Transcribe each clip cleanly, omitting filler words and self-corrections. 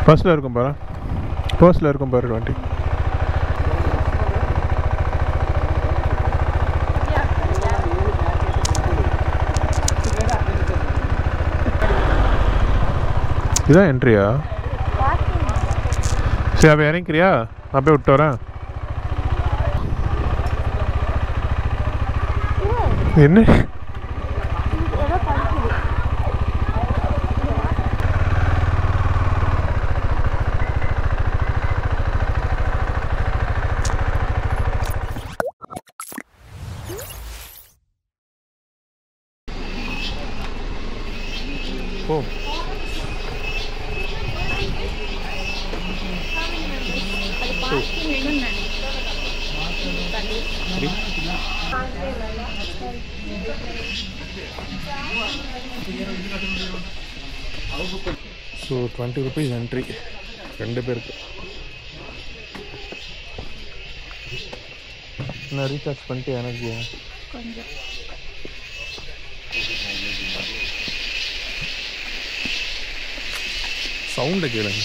ஃபர்ஸ்ட்டில் இருக்கும் பாரு, ஃபர்ஸ்ட்டில் இருக்கும் பாரு வண்டி. இதுதான் என்ட்ரியா? சரி, அப்போ இறங்கிக்கிறியா? நான் போய் விட்டு வரேன். என்ன ஓ ஸோ 20 rupees என்ட்ரி 2 பேருக்கு. நான் ரீசார்ஜ் பண்ணிட்டு எனக்கு கொஞ்சம் சவுண்டு கேளுங்க.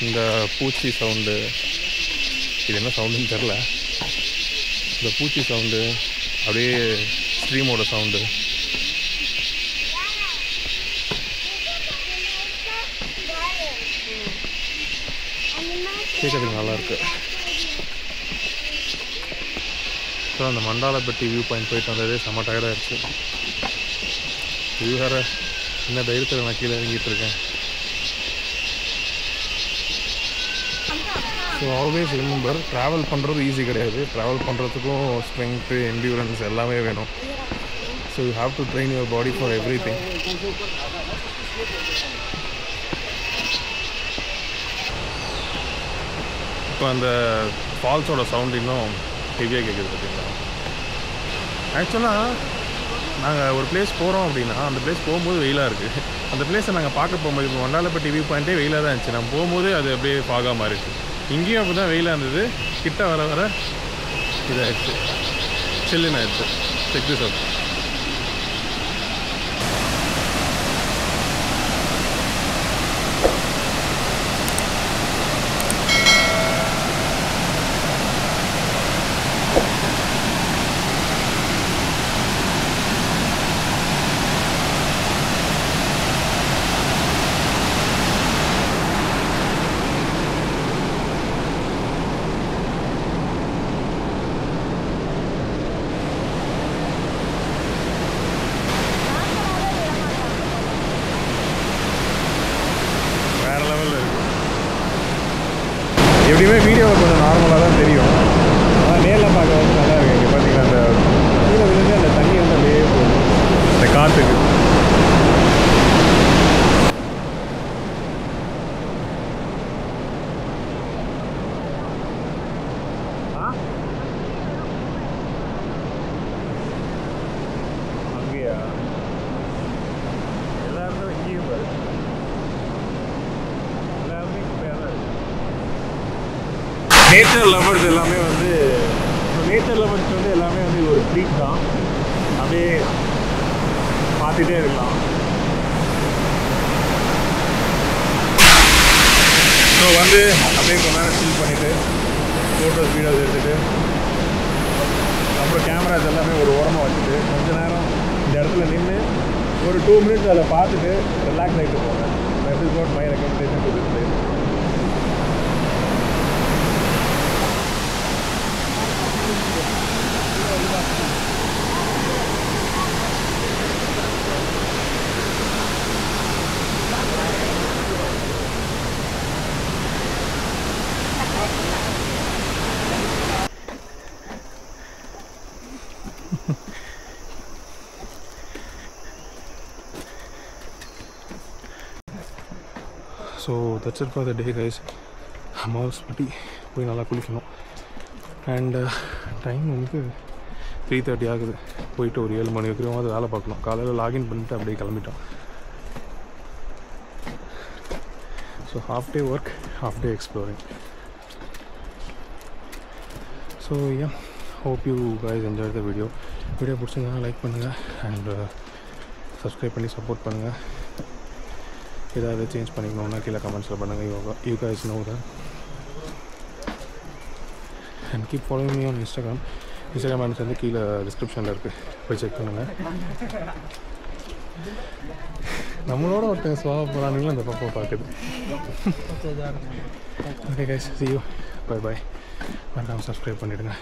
இந்த பூச்சி சவுண்டு, இது என்ன சவுண்டுன்னு தெரில. இந்த பூச்சி சவுண்டு, அப்படியே ஸ்ட்ரீமோட சவுண்டு. கேட்கறதுக்கு நல்லாயிருக்கு. ஸோ அந்த மண்டாலப்பட்டி வியூ பாயிண்ட் போயிட்டு வந்ததே செம்ம டயர்டாகிடுச்சு. வியூ வேறு என்ன தைரியத்தில் நான் கீழே இறங்கிட்டு இருக்கேன். ஸோ ஆல்வேஸ் ரிமெம்பர், ட்ராவல் பண்ணுறது ஈஸி கிடையாது. ட்ராவல் பண்ணுறதுக்கும் ஸ்ட்ரென்த்து, என்டியூரன்ஸ் எல்லாமே வேணும். So you have to train your body for every thing. இப்போ அந்த ஃபால்ஸோட சவுண்ட் இன்னும் ஹெவியாக கேட்குது பார்த்தீங்களா. ஆக்சுவலாக நாங்கள் ஒரு பிளேஸ் போகிறோம் அப்படின்னா அந்த பிளேஸ் போகும்போது வெயிலாக இருக்குது. அந்த பிளேஸை நாங்கள் பார்க்க போகும்போது இப்போ மண்டாலப்பட்டி வியூ பாயிண்ட்டே வெயிலாக தான் இருந்துச்சு. நம்ம போகும்போது அது அப்படியே ஃபாகாக மாறிடுச்சு. இங்கேயும் அப்படி தான் வெயிலாக இருந்தது. கிட்ட வர வர இதாகிடுச்சு, சில்லுன்னு ஆயிடுச்சு. Check this out. எப்படியுமே வீடியோவில் கொஞ்சம் நார்மலாக தான் தெரியும். ஆனால் நேரில் பார்க்க வந்து நல்லா இருக்குது. இங்கே பார்த்தீங்கன்னா அந்த கீழே விழுந்து அந்த தண்ணி வந்து அப்படியே போகும் இந்த காற்றுக்கு. அங்கேயா எல்லாருமே இங்கேயும் பாரு, எல்லாருமே குப்பையாக தான் இருக்குது. நேச்சர் லவர்ஸ் எல்லாமே வந்து நேச்சர் லவர்ஸ் வந்து எல்லாமே வந்து ஒரு ட்ரீட் தான். அப்படியே பார்த்துட்டே இருக்கலாம். ஸோ வந்து அப்படியே கொஞ்ச நேரம் சில் பண்ணிவிட்டு ஃபோட்டோஸ் வீடியோஸ் எடுத்துகிட்டு அப்புறம் கேமராஸ் எல்லாமே ஒரு ஓரமாக வச்சுட்டு கொஞ்ச நேரம் இந்த இடத்துல நின்று ஒரு 2 minutes அதில் பார்த்துட்டு ரிலாக்ஸ் ஆகிட்டு போங்க. That is what my recommendation to this place. So that's it for the day guys. அமாவாசைப்பட்டி போய் நல்லா குளிக்கணும். அண்ட் டைம் வந்து 3:30 ஆகுது. போயிட்டு ஒரு 7 மணி வரைக்கும் அது வேலை பார்க்கணும். காலையில் லாகின் பண்ணிவிட்டு அப்படியே கிளம்பிட்டோம். So half day work, half day exploring. So hope you guys enjoy the video. Video பிடிச்சிருந்தா லைக் பண்ணுங்கள் அண்ட் சப்ஸ்கிரைப் பண்ணி சப்போர்ட் பண்ணுங்கள். ஏதாவது சேஞ்ச் பண்ணிக்கணுன்னா கீழே கமெண்ட்ஸில் பண்ணுங்கள். You guys know that. And keep following me on Instagram hands வந்து கீழே டிஸ்கிரிப்ஷனில் இருக்குது, போய் செக் பண்ணுங்கள். நம்மளோட ஒருத்தங்க ஸ்வாக போகிறானுங்களும் அந்த பக்கம் பார்க்குது. Okay guys, see you. Bye மறக்காமல் சப்ஸ்கிரைப் பண்ணிவிடுங்க.